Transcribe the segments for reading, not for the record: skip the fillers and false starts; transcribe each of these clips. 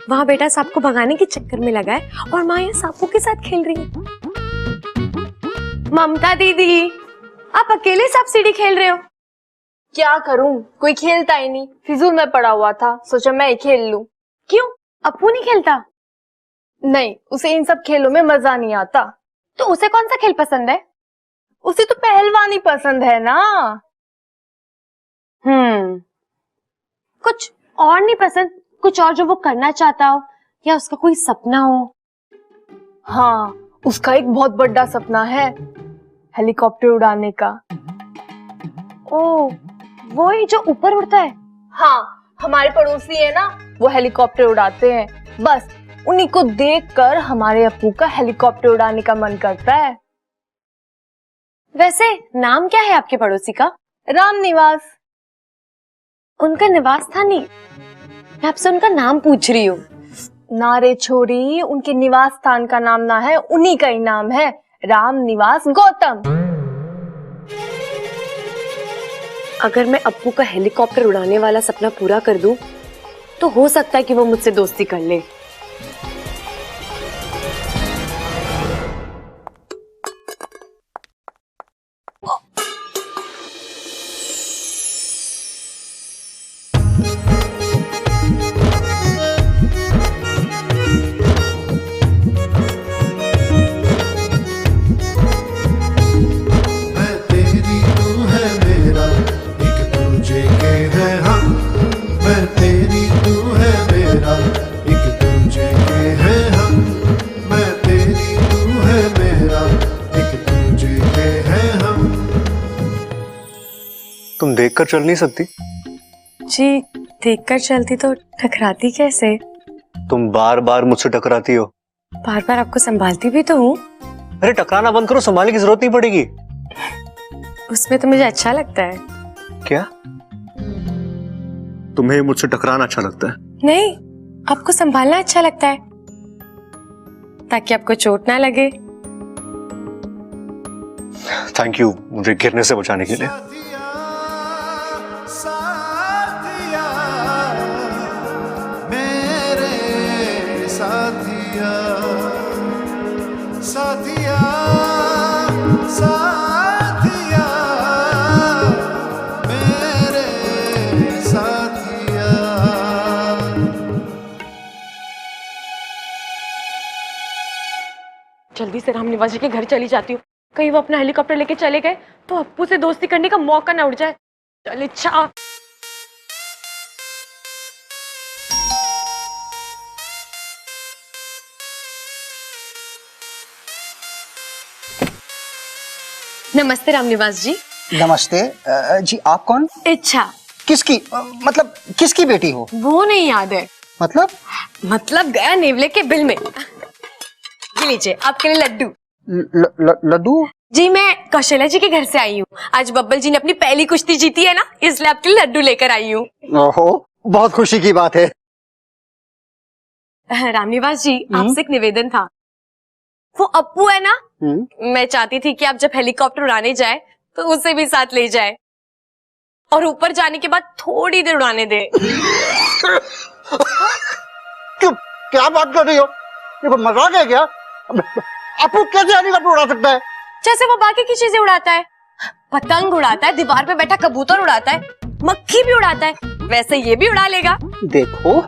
वहाँ बेटा सांप को भगाने के चक्कर में लगा है और माँ यहाँ सांपों के साथ खेल रही है। ममता दीदी, आप अकेले सांप सीढ़ी खेल रहे हो? क्या करूं, कोई खेलता ही नहीं, फिजूल में पड़ा हुआ था, सोचा मैं ही खेल लूं। क्यों, अप्पू नहीं खेलता? नहीं, उसे इन सब खेलों में मजा नहीं आता। तो उसे कौन सा खेल पसंद है? उसे तो पहलवानी पसंद है ना। कुछ और नहीं पसंद? कुछ और जो वो करना चाहता हो या उसका कोई सपना हो? हाँ, उसका एक बहुत बड़ा सपना है, हेलीकॉप्टर उड़ाने का। ओह, वो ही जो ऊपर उड़ता है? हाँ, हमारे पड़ोसी है ना, वो हेलीकॉप्टर उड़ाते हैं। बस उन्हीं को देखकर हमारे अप्पू का हेलीकॉप्टर उड़ाने का मन करता है। वैसे नाम क्या है आपके पड़ोसी का? राम निवास। उनका निवास स्थान नहीं, मैं आपसे उनका नाम पूछ रही हूँ। ना रे छोरी, उनके निवास स्थान का नाम ना है, उन्हीं का ही नाम है, राम निवास गौतम। अगर मैं अप्पू का हेलीकॉप्टर उड़ाने वाला सपना पूरा कर दूं, तो हो सकता है कि वो मुझसे दोस्ती कर ले। तुम देखकर चल नहीं सकती? जी, देखकर चलती तो टकराती कैसे? तुम बार बार मुझसे टकराती हो। बार बार आपको संभालती भी तो हूँ। अरे टकराना बंद करो, संभालने की जरूरत नहीं पड़ेगी। उसमें तो मुझे अच्छा लगता है। क्या? तुम्हें मुझसे टकराना अच्छा लगता है? नहीं, आपको संभालना अच्छा लगता है, ताकि आपको चोट ना लगे। थैंक यू मुझे गिरने से बचाने के लिए। साथिया, साथिया, मेरे साथिया। जल्दी से राम निवास जी के घर चली जाती हूँ, कहीं वो अपना हेलीकॉप्टर लेके चले गए तो अप्पू से दोस्ती करने का मौका ना उड़ जाए। चल इच्छा। नमस्ते राम निवास जी। नमस्ते। जी आप कौन? इच्छा। किसकी मतलब किसकी बेटी हो? वो नहीं याद है। मतलब गया नेवले के बिल में। ये लीजिए आपके लिए लड्डू। लड्डू? जी मैं कौशल्या जी के घर से आई हूँ। आज बब्बल जी ने अपनी पहली कुश्ती जीती है ना, इसलिए आपके लिए लड्डू लेकर आई हूँ। ओहो, बहुत खुशी की बात है। राम निवास जी, आपसे एक निवेदन था। वो अप्पू है ना, मैं चाहती थी कि आप जब हेलीकॉप्टर उड़ाने जाए तो उसे भी साथ ले जाए और ऊपर जाने के बाद थोड़ी देर उड़ाने दे। क्या बात कर रही हो? ये मजाक है क्या? अप्पू कैसे हेलीकॉप्टर उड़ा सकता है? जैसे वो बाकी की चीजें उड़ाता है, पतंग उड़ाता है, दीवार पे बैठा कबूतर उड़ाता है, मक्खी भी उड़ाता है, वैसे ये भी उड़ा लेगा। देखो,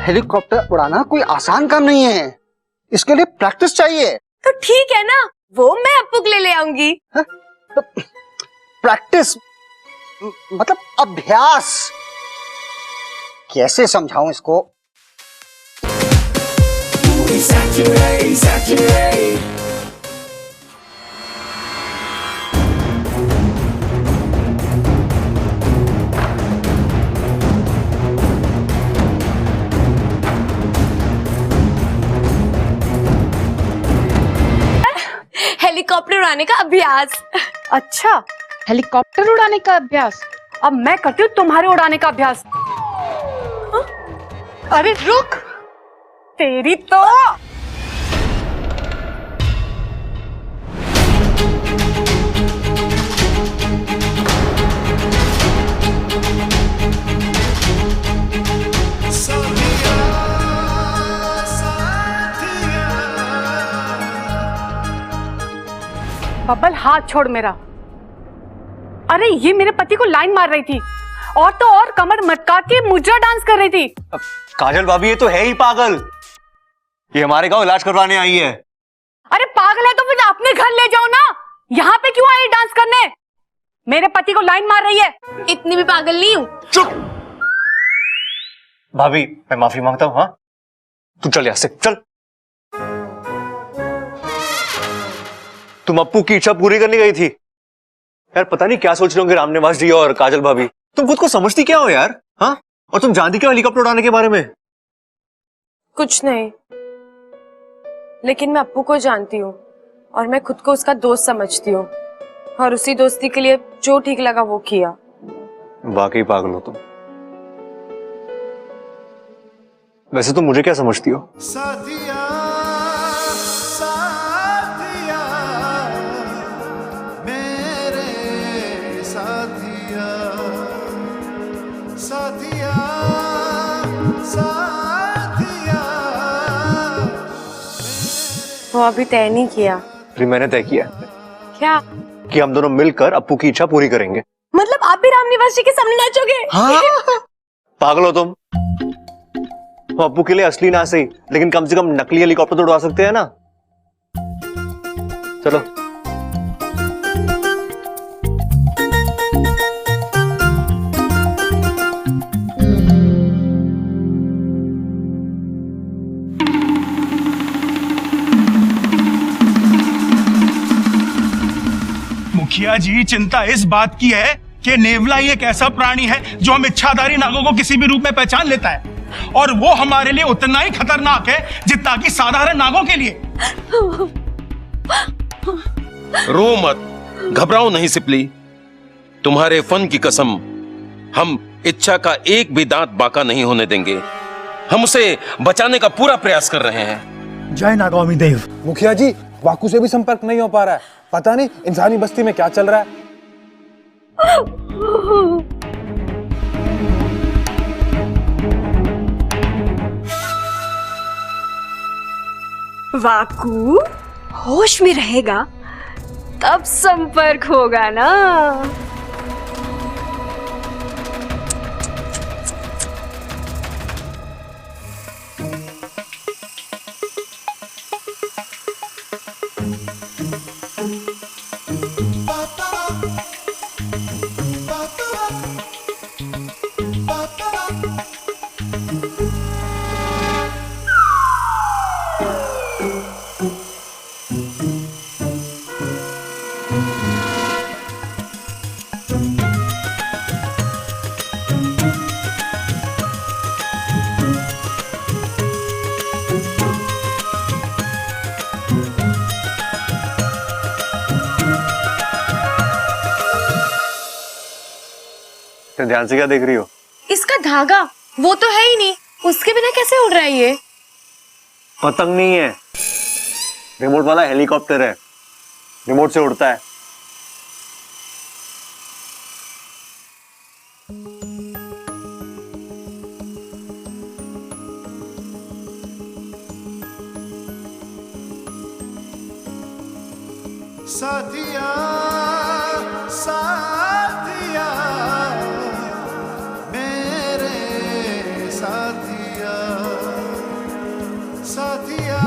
हेलीकॉप्टर उड़ाना कोई आसान काम नहीं है, इसके लिए प्रैक्टिस चाहिए। तो ठीक है ना, वो मैं अप्पू के लिए ले आऊंगी। तो प्रैक्टिस मतलब अभ्यास, कैसे समझाऊं इसको? हेलीकॉप्टर उड़ाने का अभ्यास। अच्छा, हेलीकॉप्टर उड़ाने का अभ्यास? अब मैं करती हूँ तुम्हारे उड़ाने का अभ्यास। अरे रुक, तेरी तो। बब्बल हाथ छोड़ मेरा। अरे ये मेरे पति को लाइन मार रही थी और तो और कमर मटका के मुजरा डांस कर रही थी। काजल भाभी ये तो है ही पागल, ये हमारे गांव इलाज करवाने आई है। अरे पागल है तो फिर अपने घर ले जाओ ना, यहाँ पे क्यों आई डांस करने? मेरे पति को लाइन मार रही है। इतनी भी पागल नहीं हूँ। चुप भाभी, मैं माफी मांगता हूँ। हाँ तू चल यहाँ से चल। तुम अप्पू की इच्छा पूरी करने गई थी यार। पता नहीं क्या सोच रहे होंगे रामनिवास जी और काजल भाभी। तुम खुद को समझती क्या हो यार? हाँ, और तुम जानती क्या हेलीकॉप्टर उड़ाने के बारे में? कुछ नहीं, लेकिन मैं अप्पू को जानती हूँ और मैं खुद को उसका दोस्त समझती हूँ और उसी दोस्ती के लिए जो ठीक लगा वो किया। वाकई पागल हो तुम। वैसे तुम मुझे क्या समझती हो? साथिया साथिया मेरे साथिया साथिया साथिया। वो अभी तय नहीं किया। फिर मैंने तय किया क्या? कि हम दोनों मिलकर अप्पू की इच्छा पूरी करेंगे। मतलब आप भी रामनिवास जी के सामने नाचोगे? हाँ? पागल हो तुम। हम अप्पू के लिए असली ना सही, लेकिन कम से कम नकली हेलीकॉप्टर तो उड़ा सकते हैं ना। चलो। मुखिया जी, चिंता इस बात की है कि नेवला ही एक ऐसा प्राणी है जो हम इच्छाधारी नागों को किसी भी रूप में पहचान लेता है, और वो हमारे लिए उतना ही खतरनाक है जितना कि साधारण नागों के लिए। रो मत, घबराओ नहीं सिपली। तुम्हारे फन की कसम, हम इच्छा का एक भी दांत बाका नहीं होने देंगे। हम उसे बचाने का पूरा प्रयास कर रहे हैं। जय नागौमी देव। मुखिया जी, वाकू से भी संपर्क नहीं हो पा रहा है। पता नहीं इंसानी बस्ती में क्या चल रहा है। वाकू होश में रहेगा तब संपर्क होगा ना। ध्यान से क्या देख रही हो? इसका धागा वो तो है ही नहीं, उसके बिना कैसे उड़ रहा है ये? पतंग नहीं है, रिमोट वाला हेलीकॉप्टर है। रिमोट से उड़ता है। साथिया साथिया मेरे साथिया साथिया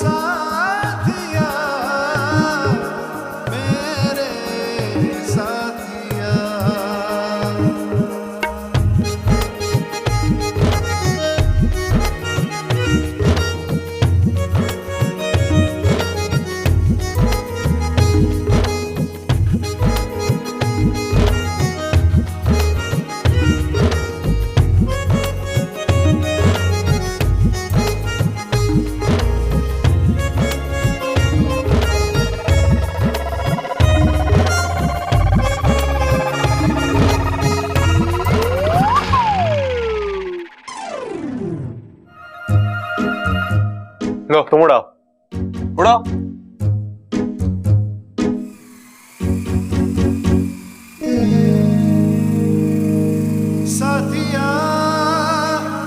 साथिया मेरे साथिया। लो तुम उड़ाओ, उड़ाओ। साथिया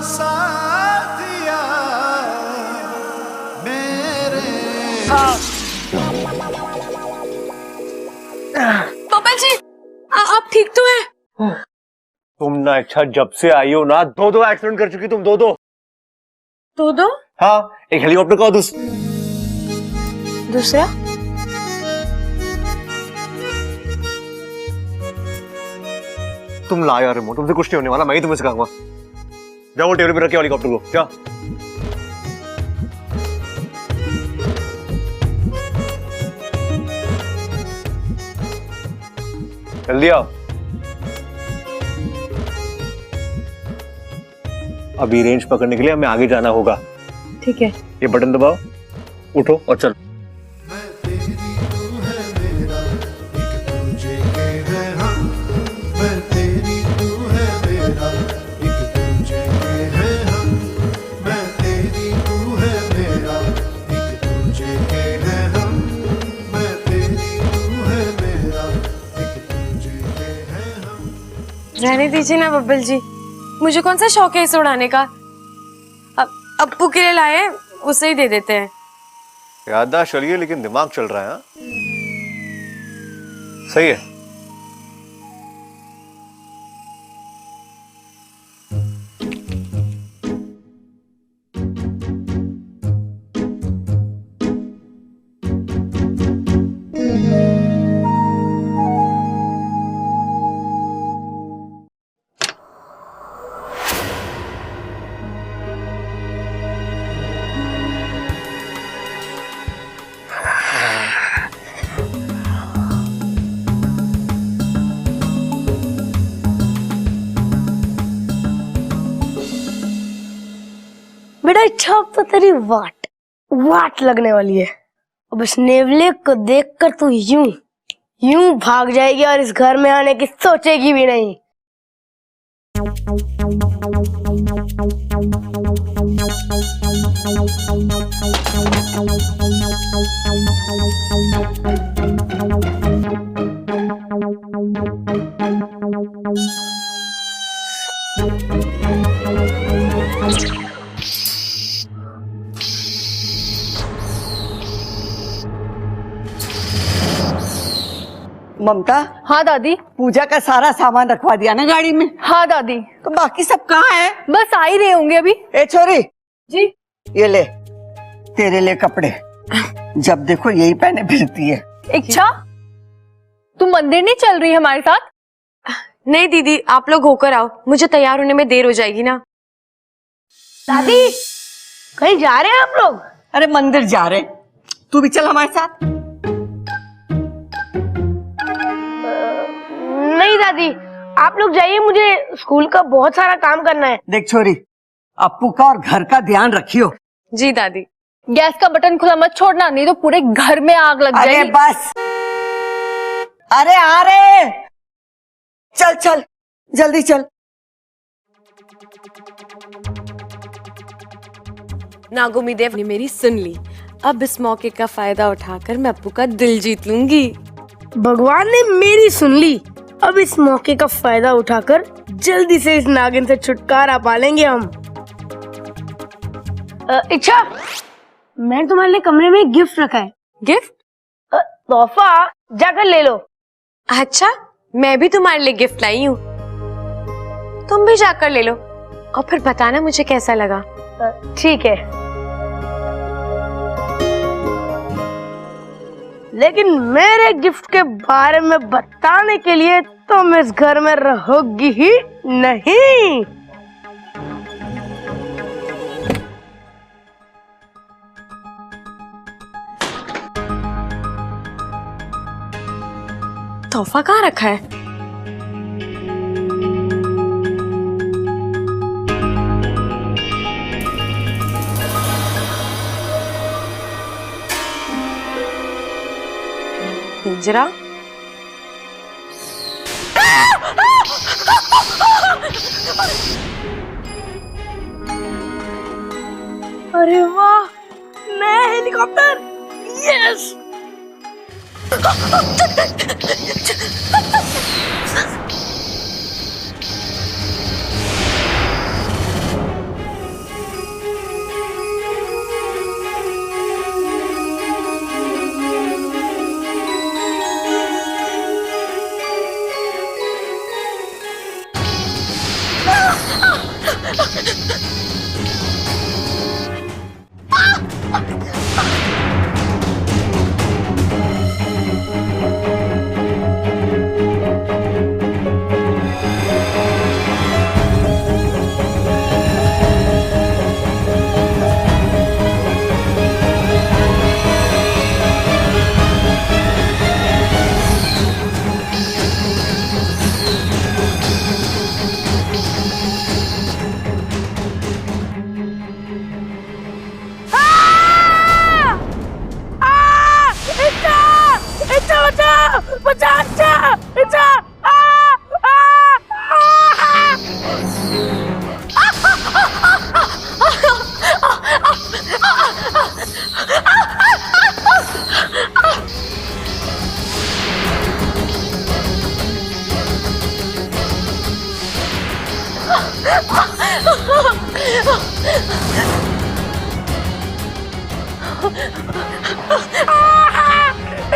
साथिया मेरे तुम ना अच्छा जब से आई हो ना दो एक्सीडेंट कर चुकी तुम दो। दो हाँ, एक हेलीकॉप्टर का और दूसरा। तुम ला यार रिमोट, तुमसे कुछ नहीं होने वाला, मैं ही तुम्हें सिखाऊंगा। जाओ वो टेबल पे रखे हेलीकॉप्टर को, जा। जल्दी आओ। अभी रेंज पकड़ने के लिए हमें आगे जाना होगा। ठीक है। ये बटन दबाओ, उठो और चलो। मैं तेरी तू है मेरा, एक दूजे के हैं हम। मैं तेरी तू है मेरा, एक दूजे के हैं हम। मैं तेरी तू है मेरा, एक दूजे के हैं हम। मैं तेरी तू है मेरा, एक दूजे के हैं हम। रहने दीजिए ना बब्बल जी, मुझे कौन सा शौक है इसे उड़ाने का। अब अप्पू के लिए लाए, उसे ही दे देते हैं। याददाश्त चलिए लेकिन दिमाग चल रहा है। हाँ? सही है। बेटा इच्छा अब तो तेरी वाट लगने वाली है। अब इस नेवले को देखकर तू यूं भाग जाएगी और इस घर में आने की सोचेगी भी नहीं। ममता, हाँ दादी। पूजा का सारा सामान रखवा दिया ना गाड़ी में? हाँ दादी। तो बाकी सब कहाँ है? बस आ ही रहे होंगे अभी। ए छोरी, जी। ये ले, तेरे लिए कपड़े। जब देखो यही पहने फिरती है। इच्छा, तुम मंदिर नहीं चल रही है हमारे साथ? नहीं दीदी, आप लोग होकर आओ, मुझे तैयार होने में देर हो जाएगी ना। दादी कहीं जा रहे हैं आप लोग? अरे मंदिर जा रहे, तू भी चल हमारे साथ। नहीं दादी, आप लोग जाइए, मुझे स्कूल का बहुत सारा काम करना है। देख छोरी, अप्पू का और घर का ध्यान रखियो। जी दादी। गैस का बटन खुला मत छोड़ना, नहीं तो पूरे घर में आग लग अरे जाएगी। बस, अरे आ रे, चल चल जल्दी चल। नागोमी देव ने मेरी सुन ली, अब इस मौके का फायदा उठाकर मैं अप्पू का दिल जीत लूंगी। भगवान ने मेरी सुन ली, अब इस मौके का फायदा उठाकर जल्दी से इस नागिन से छुटकारा पा लेंगे हम। इच्छा, मैंने तुम्हारे लिए कमरे में एक गिफ्ट रखा है। गिफ्ट? तोहफा, जाकर ले लो। अच्छा, मैं भी तुम्हारे लिए गिफ्ट लाई हूँ, तुम भी जाकर ले लो और फिर बताना मुझे कैसा लगा। ठीक है, लेकिन मेरे गिफ्ट के बारे में बताने के लिए तुम इस घर में रहोगी ही नहीं। तोहफा कहाँ रखा है? पिंजरा? अरे वाह, नया हेलीकॉप्टर, यस।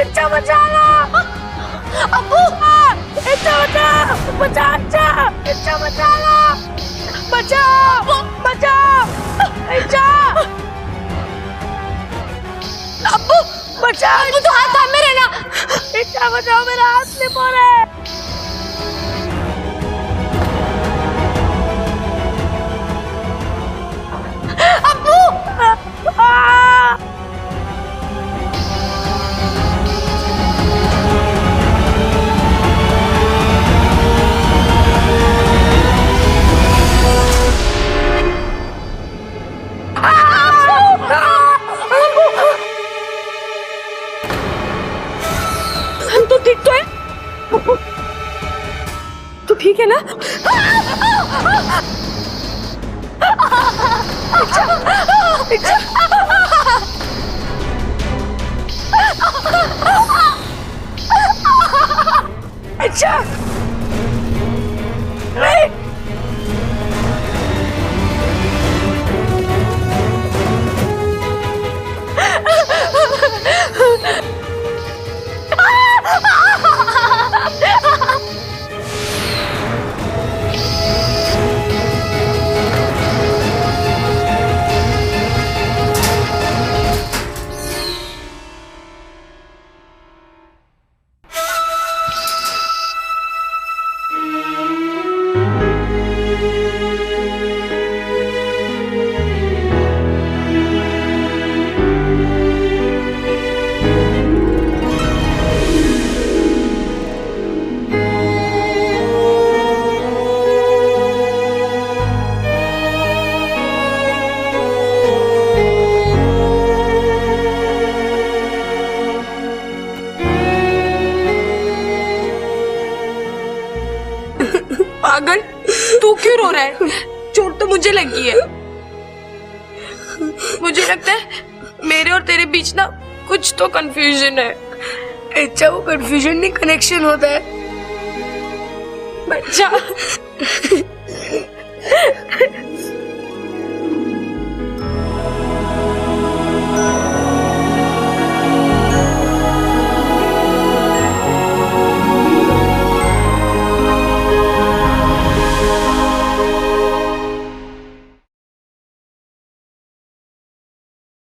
इच्छा बचा लो। अब्बू इच्छा बचाओ, बचाओ इच्छा बचा लो, बचाओ बचाओ इच्छा। अब्बू बचाओ, अब्बू तो हाथ थामे रहना। इच्छा बचाओ, मेरा हाथ स्लिप हो रहा है। अब्बू तो ठीक तो है, तो ठीक है ना? अच्छा नहीं पागल, तू क्यों रो रहा है? चोट तो मुझे लगी है। मुझे लगता है मेरे और तेरे बीच ना कुछ तो कंफ्यूजन है। अच्छा वो कंफ्यूजन नहीं कनेक्शन होता है। बच्चा